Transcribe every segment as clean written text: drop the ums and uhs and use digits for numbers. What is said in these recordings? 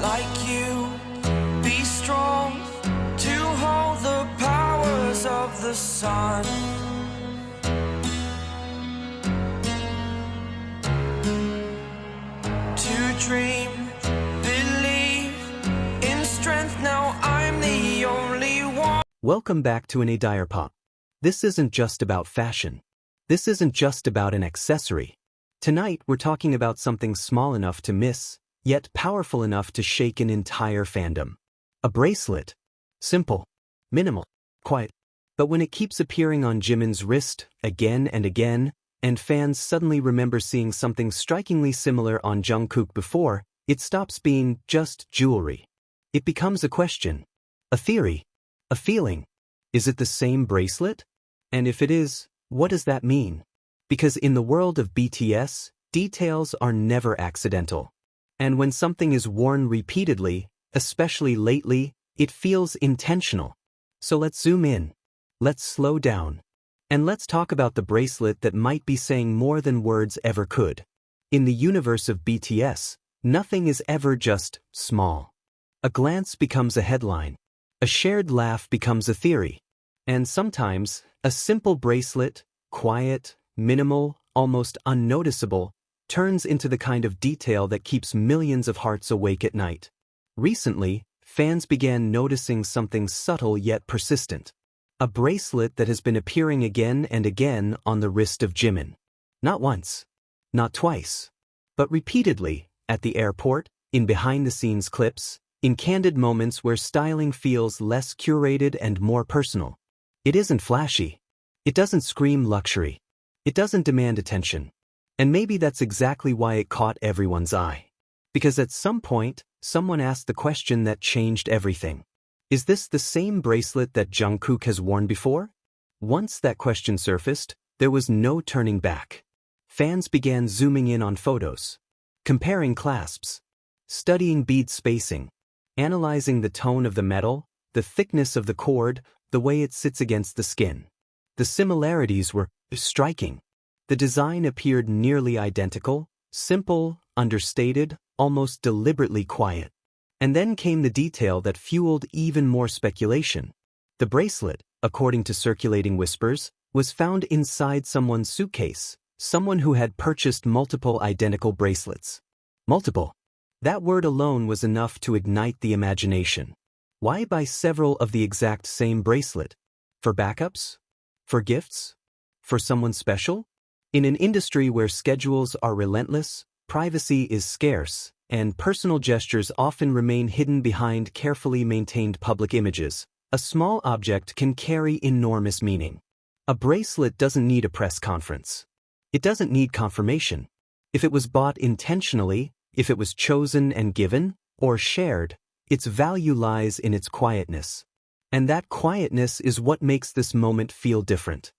like you. Be strong to hold the powers of the sun. To dream, believe in strength. Now I'm the only one. Welcome back to NA DIORPOP. This isn't just about fashion. This isn't just about an accessory. Tonight we're talking about something small enough to miss, yet powerful enough to shake an entire fandom. A bracelet. Simple, minimal, quiet. But when it keeps appearing on Jimin's wrist again and again, and fans suddenly remember seeing something strikingly similar on Jungkook before, it stops being just jewelry. It becomes a question, a theory, a feeling. Is it the same bracelet? And if it is, what does that mean? Because in the world of BTS, details are never accidental. And when something is worn repeatedly, especially lately, it feels intentional. So let's zoom in. Let's slow down. And let's talk about the bracelet that might be saying more than words ever could. In the universe of BTS, nothing is ever just small. A glance becomes a headline. A shared laugh becomes a theory. And sometimes, a simple bracelet, quiet, minimal, almost unnoticeable, turns into the kind of detail that keeps millions of hearts awake at night. Recently, fans began noticing something subtle yet persistent. A bracelet that has been appearing again and again on the wrist of Jimin. Not once, not twice, but repeatedly, at the airport, in behind-the-scenes clips, in candid moments where styling feels less curated and more personal. It isn't flashy. It doesn't scream luxury. It doesn't demand attention. And maybe that's exactly why it caught everyone's eye. Because at some point, someone asked the question that changed everything. Is this the same bracelet that Jungkook has worn before? Once that question surfaced, there was no turning back. Fans began zooming in on photos, comparing clasps, studying bead spacing, analyzing the tone of the metal, the thickness of the cord, the way it sits against the skin. The similarities were striking. The design appeared nearly identical, simple, understated, almost deliberately quiet. And then came the detail that fueled even more speculation. The bracelet, according to circulating whispers, was found inside someone's suitcase, someone who had purchased multiple identical bracelets. Multiple. That word alone was enough to ignite the imagination. Why buy several of the exact same bracelet? For backups? For gifts? For someone special? In an industry where schedules are relentless, privacy is scarce, and personal gestures often remain hidden behind carefully maintained public images, a small object can carry enormous meaning. A bracelet doesn't need a press conference. It doesn't need confirmation. If it was bought intentionally, if it was chosen and given, or shared, its value lies in its quietness. And that quietness is what makes this moment feel different.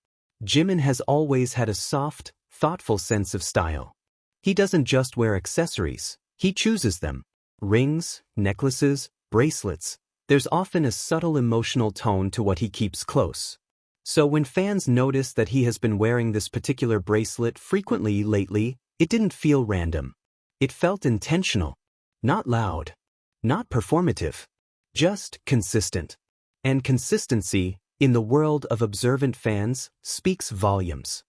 Jimin has always had a soft, thoughtful sense of style. He doesn't just wear accessories, he chooses them. Rings, necklaces, bracelets. There's often a subtle emotional tone to what he keeps close. So when fans notice that he has been wearing this particular bracelet frequently lately, it didn't feel random. It felt intentional. Not loud. Not performative. Just consistent. And consistency, in the world of observant fans, speaks volumes.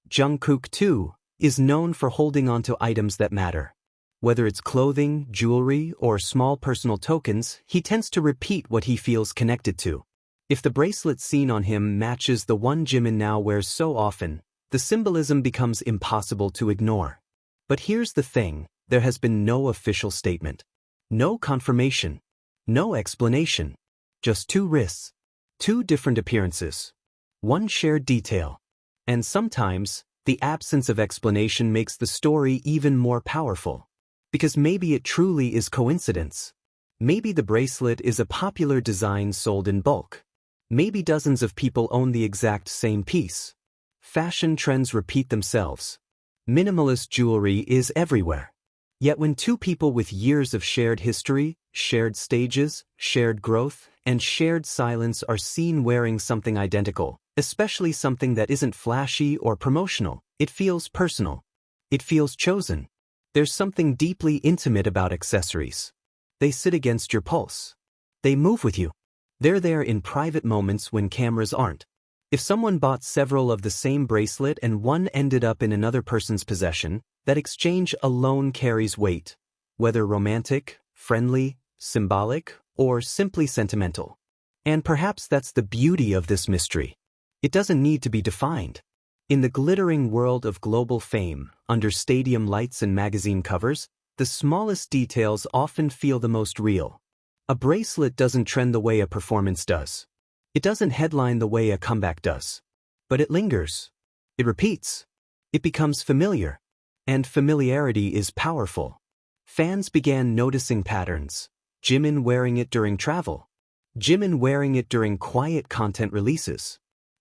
Jungkook, too, is known for holding on to items that matter. Whether it's clothing, jewelry, or small personal tokens, he tends to repeat what he feels connected to. If the bracelet seen on him matches the one Jimin now wears so often, the symbolism becomes impossible to ignore. But here's the thing, there has been no official statement. No confirmation. No explanation. Just two wrists. Two different appearances. One shared detail. And sometimes, the absence of explanation makes the story even more powerful. Because maybe it truly is coincidence. Maybe the bracelet is a popular design sold in bulk. Maybe dozens of people own the exact same piece. Fashion trends repeat themselves. Minimalist jewelry is everywhere. Yet when two people with years of shared history, shared stages, shared growth, and shared silence are seen wearing something identical, especially something that isn't flashy or promotional, it feels personal. It feels chosen. There's something deeply intimate about accessories. They sit against your pulse. They move with you. They're there in private moments when cameras aren't. If someone bought several of the same bracelet and one ended up in another person's possession, that exchange alone carries weight, whether romantic, friendly, symbolic, or simply sentimental. And perhaps that's the beauty of this mystery. It doesn't need to be defined. In the glittering world of global fame, under stadium lights and magazine covers, the smallest details often feel the most real. A bracelet doesn't trend the way a performance does. It doesn't headline the way a comeback does. But it lingers. It repeats. It becomes familiar. And familiarity is powerful. Fans began noticing patterns. Jimin wearing it during travel. Jimin wearing it during quiet content releases.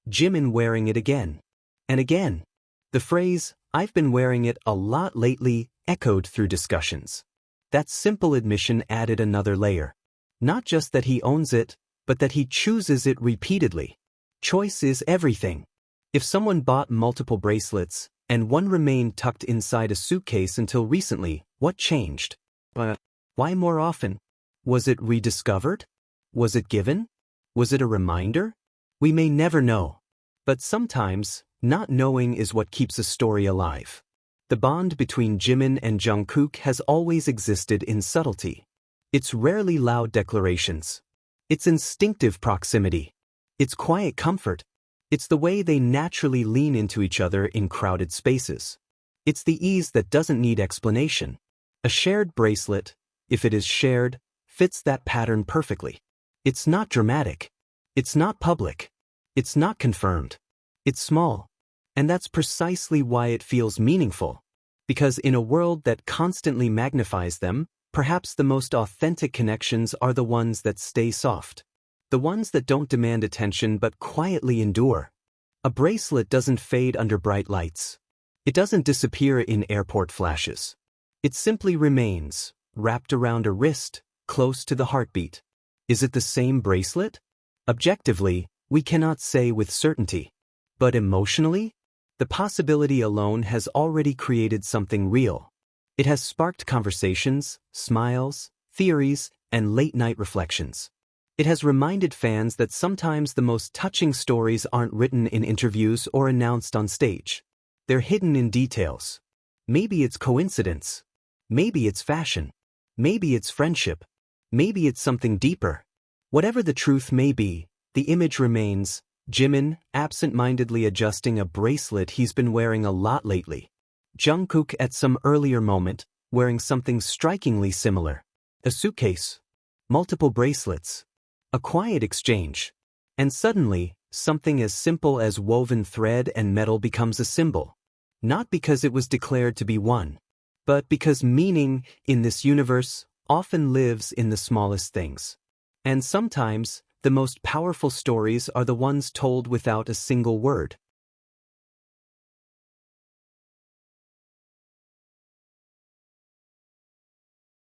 Jimin wearing it again. And again. The phrase, "I've been wearing it a lot lately," echoed through discussions. That simple admission added another layer. Not just that he owns it, but that he chooses it repeatedly. Choice is everything. If someone bought multiple bracelets, and one remained tucked inside a suitcase until recently, what changed? Why more often? Was it rediscovered? Was it given? Was it a reminder? We may never know. But sometimes, not knowing is what keeps a story alive. The bond between Jimin and Jungkook has always existed in subtlety. It's rarely loud declarations. It's instinctive proximity. It's quiet comfort. It's the way they naturally lean into each other in crowded spaces. It's the ease that doesn't need explanation. A shared bracelet, if it is shared, fits that pattern perfectly. It's not dramatic. It's not public. It's not confirmed. It's small. And that's precisely why it feels meaningful. Because in a world that constantly magnifies them, perhaps the most authentic connections are the ones that stay soft. The ones that don't demand attention but quietly endure. A bracelet doesn't fade under bright lights. It doesn't disappear in airport flashes. It simply remains, wrapped around a wrist, close to the heartbeat. Is it the same bracelet? Objectively, we cannot say with certainty. But emotionally, the possibility alone has already created something real. It has sparked conversations, smiles, theories, and late-night reflections. It has reminded fans that sometimes the most touching stories aren't written in interviews or announced on stage. They're hidden in details. Maybe it's coincidence. Maybe it's fashion. Maybe it's friendship. Maybe it's something deeper. Whatever the truth may be, the image remains: Jimin, absent-mindedly adjusting a bracelet he's been wearing a lot lately. Jungkook at some earlier moment, wearing something strikingly similar. A suitcase. Multiple bracelets. A quiet exchange. And suddenly, something as simple as woven thread and metal becomes a symbol. Not because it was declared to be one, but because meaning, in this universe, often lives in the smallest things. And sometimes, the most powerful stories are the ones told without a single word.